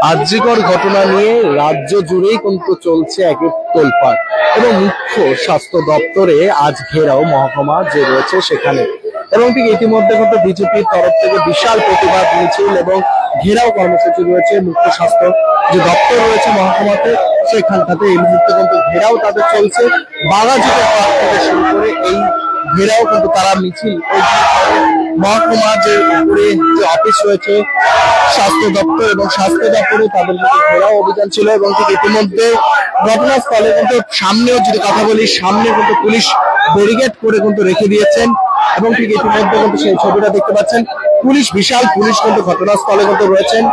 আরজিকর ঘটনা নিয়ে রাজ্য জুড়েই কিন্তু চলছে এক তোলপাড় এবং মুখ্য স্বাস্থ্য দপ্তরে আজ ঘেরাও মহকুমা যে রয়েছে সেখানে। এবং ঠিক ইতিমধ্যে কিন্তু বিজেপির তরফ থেকে বিশাল প্রতিবাদ মিছিল এবং ঘেরাও কর্মসূচি রয়েছে। মুখ্য স্বাস্থ্য যে দপ্তর রয়েছে মহকুমাতে সেখানটাতে এই মুহূর্তে কিন্তু ঘেরাও তাদের চলছে। বাগাজিতের পার্ক থেকে শুরু করে এই ঘেরাও কিন্তু তারা মিছিল মহকুমা যে উপরে যে অফিস রয়েছে স্বাস্থ্য দপ্তর এবং স্বাস্থ্য দপ্তরে তাদের কিন্তু ঘেরাও অভিযান ছিল। এবং ঠিক ইতিমধ্যে ঘটনাস্থলে কিন্তু সামনেও যদি কথা বলি সামনে কিন্তু পুলিশ ব্যারিকেড করে কিন্তু রেখে দিয়েছেন এবং ঠিক ইতিমধ্যে কিন্তু সেই ছবিটা দেখতে পাচ্ছেন। পুলিশ বিশাল পুলিশ কিন্তু ঘটনাস্থলে কিন্তু রয়েছেন।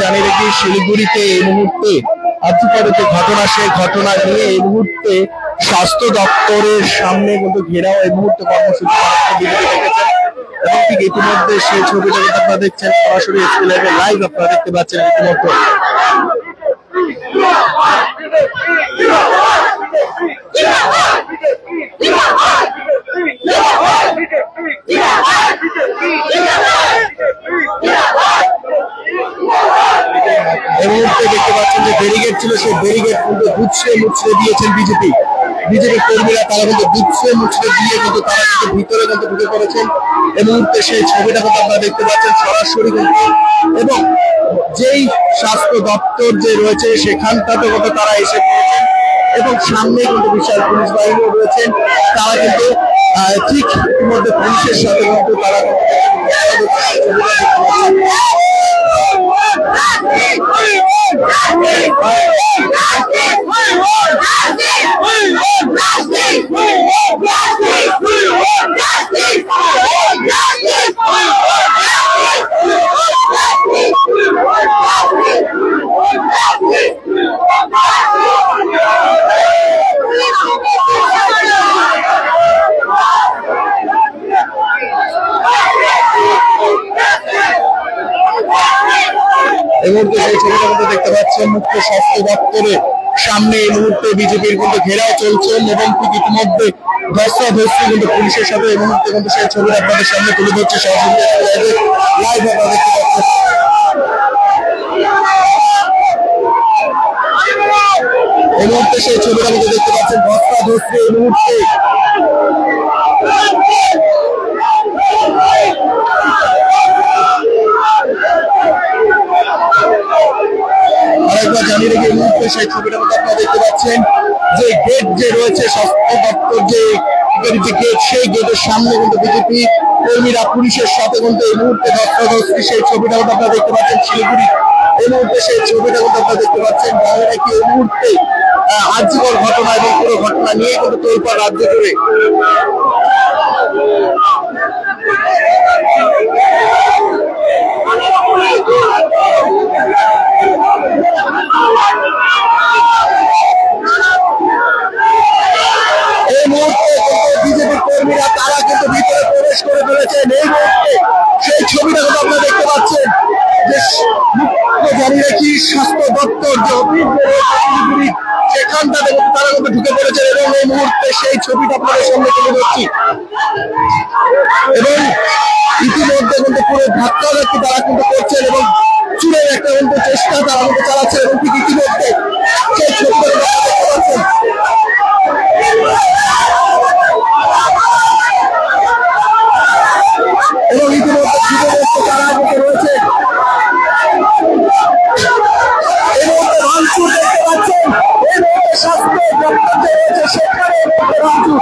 জানিয়ে রেখে শিলিগুড়িতে এই মুহূর্তে আর্থিকভাবে যে ঘটনা সেই ঘটনা নিয়ে এই মুহূর্তে স্বাস্থ্য দপ্তরের সামনে কিন্তু ঘেরাও এই মুহূর্তে কর্মসূচি দেখেছেন। এবং ঠিক ইতিমধ্যে সেই ছবিটা আপনারা দেখছেন সরাসরি লাইভ আপনারা দেখতে পাচ্ছেন ইতিমধ্যে। এই মুহূর্তে দেখতে পাচ্ছেন যে ব্যারিকেড ছিল সেই ব্যারিকেড কিন্তু গুছিয়ে মুছিয়ে দিয়েছেন বিজেপি কর্মীরা। তারা কিন্তু গুছিয়ে মুছিয়ে দিয়ে কিন্তু তারা কিন্তু ভিতরে কিন্তু ঢুকে পড়েছেন। এই মুহূর্তে সেই ছবিটা কিন্তু আপনারা দেখতে পাচ্ছেন সরাসরি কিন্তু। এবং যেই স্বাস্থ্য দপ্তর যে রয়েছে সেখানটাতে কিন্তু তারা এসে পড়েছেন এবং সামনে কিন্তু বিশাল পুলিশ বাহিনীও রয়েছেন। তারা কিন্তু ঠিক ইতিমধ্যে পুলিশের সাথে কিন্তু তারা এই মুহূর্তে সেই ছবিটা কিন্তু দেখতে পাচ্ছেন মুখ্য স্বাস্থ্য দপ্তরের সামনে এই মুহূর্তে বিজেপির কিন্তু ঘেরাও চলছেন এবং ঠিক ইতিমধ্যে ধস্তাধস্তি কিন্তু পুলিশের সাথে এই মুহূর্তে কিন্তু সেই ছবিটা আপনাদের সামনে তুলে ধরছে সরাসরি লাইভ আপনারা দেখতে পাচ্ছেন। এই মুহূর্তে সেই ছবিটা কিন্তু দেখতে পাচ্ছেন ধস্তাধস্তি এই মুহূর্তে। আরেকবার জানিয়ে রেখে এই মুহূর্তে সেই ছবিটা আপনারা দেখতে পাচ্ছেন যে গেট যে রয়েছে স্বাস্থ্য দপ্তর যে গেট সেই গেটের সামনে কিন্তু বিজেপি কর্মীরা পুলিশের সাথে কিন্তু এই মুহূর্তে ধস্তাধস্তি সেই ছবিটা আপনারা দেখতে পাচ্ছেন শিলিগুড়ি। এই মুহূর্তে সেই ছবিটা কিন্তু আপনারা দেখতে পাচ্ছেন। জানিয়ে রেখে এই মুহূর্তে আরজিকর ঘটনা এবং পুরো ঘটনা নিয়ে কিন্তু তোলপাড় রাজ্য জুড়ে। এই মুহূর্তে বিজেপি কর্মীরা তারা কিন্তু ভিতরে প্রবেশ করে ফেলেছেন। এই মুহূর্তে সেই ছবিটা কিন্তু আপনারা দেখতে পাচ্ছেন যে জানিয়ে রাখি স্বাস্থ্য দপ্তর যে অফিস সেখানটাতে তারা কিন্তু ঢুকে পড়েছেন এবং এই মুহূর্তে সেই ছবিটা আপনাদের সামনে তুলে ধরছি। এবং ইতিমধ্যে কিন্তু পুরো ধাক্কাধাক্কি তারা কিন্তু করছেন এবং চুরের একটা কিন্তু চেষ্টা তারা কিন্তু চালাচ্ছে এবং ঠিক ইতিমধ্যে সেই ছবিটা দেখতে পাচ্ছেন। এবং ইতিমধ্যে তারা কিন্তু রয়েছে। এই মুহূর্তে ভাঙচুর দেখতে পাচ্ছেন। এই মুহূর্তে স্বাস্থ্য দপ্তর যে রয়েছে সেখানে ভাঙচুর।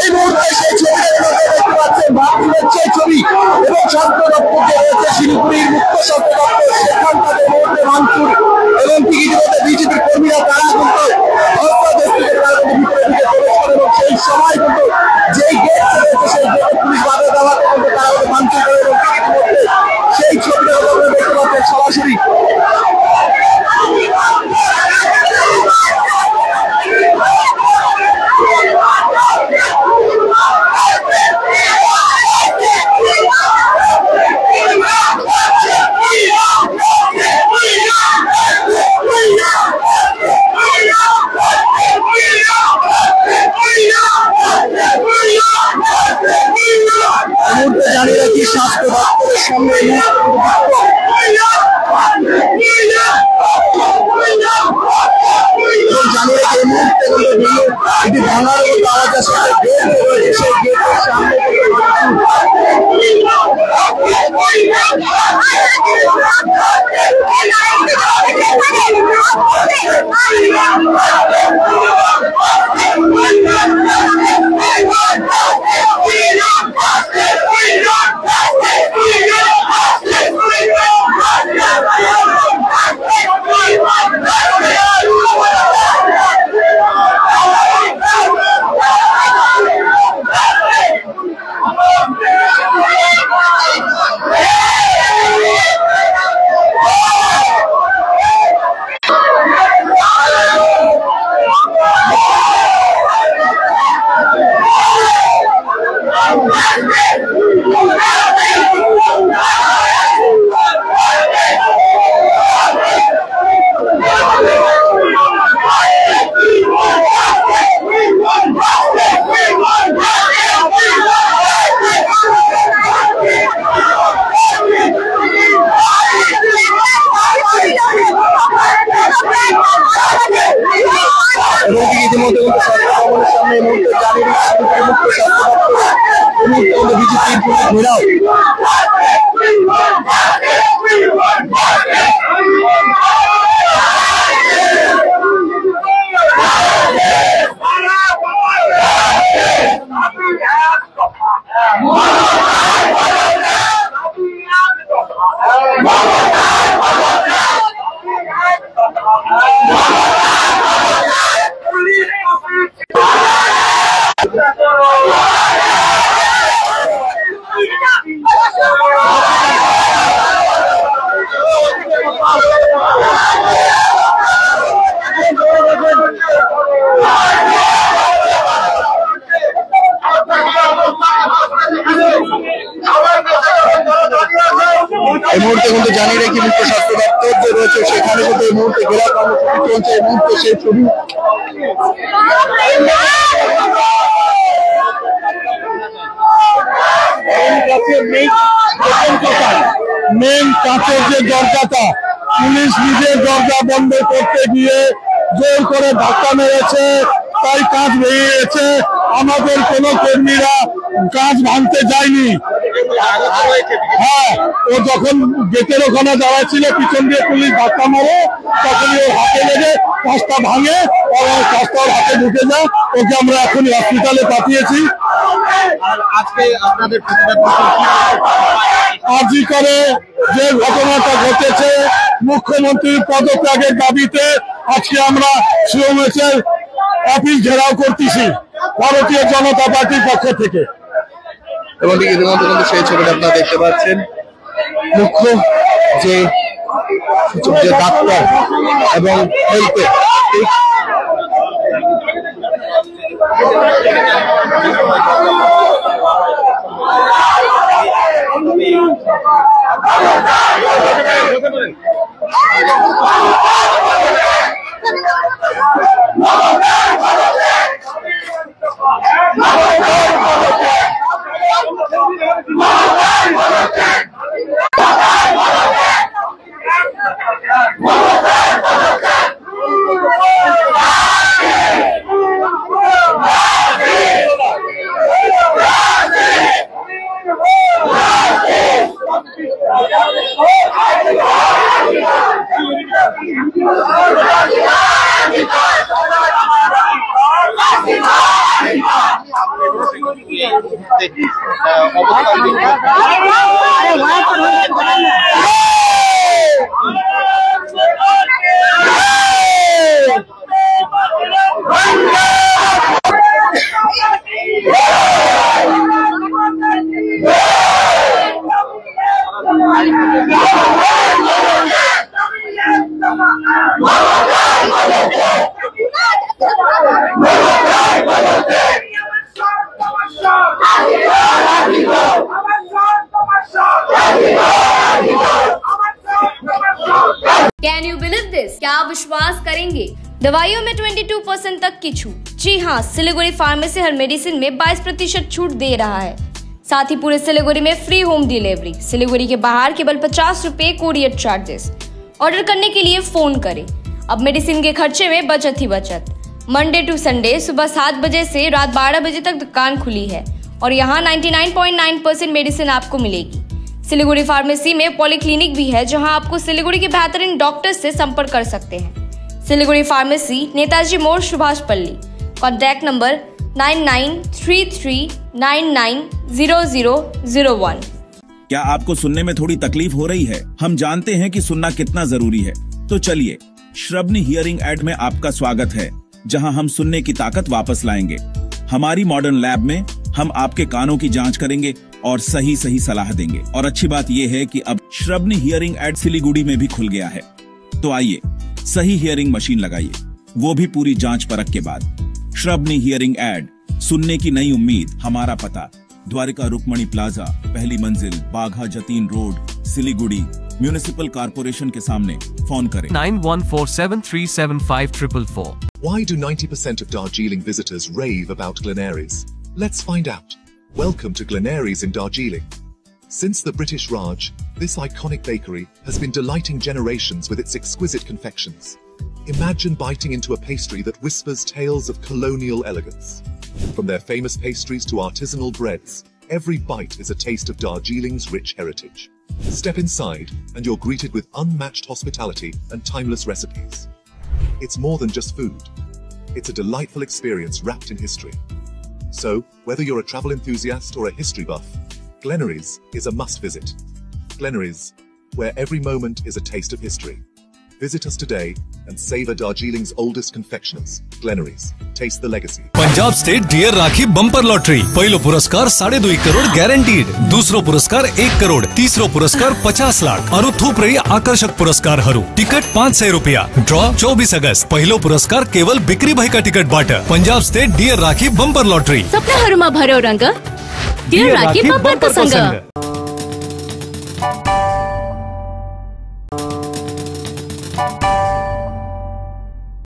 এই মুহূর্তে সেই ছবিটা দেখতে পাচ্ছেন ভাঙচুরের সেই ছবি এবং স্বাস্থ্য দপ্তর যে রয়েছে শিলিগুড়ির মুখ্য স্বাস্থ্য দপ্তর সেখানটাতে মুহূর্তে ভাঙচুর এবং ঠিক ইতিমধ্যে ঘোড়ার মতো আওয়াজ আসে, গেট রয়েছে সেই গেটের সামনে ইতিমধ্যে সামনে এই মুহূর্তে ঘেরাও। এই মুহূর্তে কিন্তু জানিয়ে রাখি মুখ্য স্বাস্থ্য দপ্তর যে রয়েছে সেখানে কিন্তু এই মুহূর্তে ঘেরাও কর্মসূচি চলছে। এই মুহূর্তে সেই ছবি মেন কাঁচের যে দরজাটা পুলিশ নিজের দরজা বন্ধ করতে গিয়ে জোর করে ধাক্কা মেরেছে, তাই কাঁচ ভেঙে গেছে। আমাদের কোনো কর্মীরা কাঁচ ভাঙতে যায়নি। হ্যাঁ, ও যখন গেটের ওখানে দাঁড়াচ্ছিল পিছন দিয়ে পুলিশ ধাক্কা মারে, তখনই ওর হাতে লেগে কাঁচটা ভাঙে এবং কাঁচটা ওর হাতে ঢুকে যায়। ওকে আমরা এখন হসপিটালে পাঠিয়েছি। আরজি করে যে ঘটনাটা ঘটেছে মুখ্যমন্ত্রীর পদত্যাগের দাবিতে আজকে আমরা সিএমএসের অফিস ঘেরাও করতেছি ভারতীয় জনতা পার্টির পক্ষ থেকে। এবং ইতিমধ্যে কিন্তু সেই ছবিটা আপনারা দেখতে পাচ্ছেন, মুখ্য যে ডাক্তার এবং হেলথে Can you believe this? क्या आप विश्वास करेंगे? दवाइयों में 22% तक की छूट। जी हाँ, सिलीगुड़ी फार्मेसी हर मेडिसिन में 22% छूट दे रहा है। साथ ही पूरे सिलीगुड़ी में फ्री होम डिलीवरी। सिलीगुड़ी के बाहर केवल 50 रुपए कोरियर चार्जेस। ऑर्डर करने के लिए फोन करें। अब मेडिसिन के खर्चे में बचत ही बचत। मंडे टू संडे सुबह 7 बजे से रात 12 बजे तक दुकान खुली है और यहाँ 99.9% मेडिसिन आपको मिलेगी। सिलीगुड़ी फार्मेसी में पॉलीक्लिनिक भी है जहां आपको सिलीगुड़ी के बेहतरीन डॉक्टर से संपर्क कर सकते हैं। सिलीगुड़ी फार्मेसी, नेताजी मोड़, सुभाष पल्ली। Contact number 9933990001। क्या आपको सुनने में थोड़ी तकलीफ हो रही है? हम जानते हैं कि सुनना कितना जरूरी है, तो चलिए श्रवणी हियरिंग एड में आपका स्वागत है, जहां हम सुनने की ताकत वापस लाएंगे। हमारी मॉडर्न लैब में हम आपके कानों की जांच करेंगे और सही सलाह देंगे। और अच्छी बात यह है कि अब श्रवणी हियरिंग एड सिलीगुड़ी में भी खुल गया है। तो आइए सही हियरिंग मशीन लगाइए, वो भी पूरी जांच परख के बाद। श्रवणी हियरिंग एड, सुनने की नई उम्मीद। हमारा पता द्वारिका रुक्मणी प्लाजा, पहली मंजिल, Bagha Jatin road, Siliguri. Municipal corporation के सामने। फोन करें 9147375444। Why do 90% of Darjeeling visitors rave about Glenaries? Let's find out. Welcome to Glenaries in Darjeeling. Since the British Raj, this iconic bakery has been delighting generations with its exquisite confections. Imagine biting into a pastry that whispers tales of colonial elegance. From their famous pastries to artisanal breads, every bite is a taste of Darjeeling's rich heritage. Step inside and you're greeted with unmatched hospitality and timeless recipes. It's more than just food. It's a delightful experience wrapped in history. So, whether you're a travel enthusiast or a history buff, Glenaries is a must visit. Glenaries, where every moment is a taste of history. Visit us today and savor Darjeeling's oldest confectioners. Glenaries, taste the legacy. Punjab state dear Rakhi bumper lottery. पहिलो पुरस्कार 2.5 crore guaranteed, दुसरो पुरस्कार 1 करोड़, तीसरो पुरस्कार 50 लाख और थूप रही आकर्षक पुरस्कार हरू। टिकट 500 रुपया। ड्रॉ 24 अगस्त। पहिलो पुरस्कार केवल बिक्री भाई का टिकट बाट। Punjab state dear Rakhi bumper lottery. सपना भर्यो रंग, डियर राखी बंपर संग।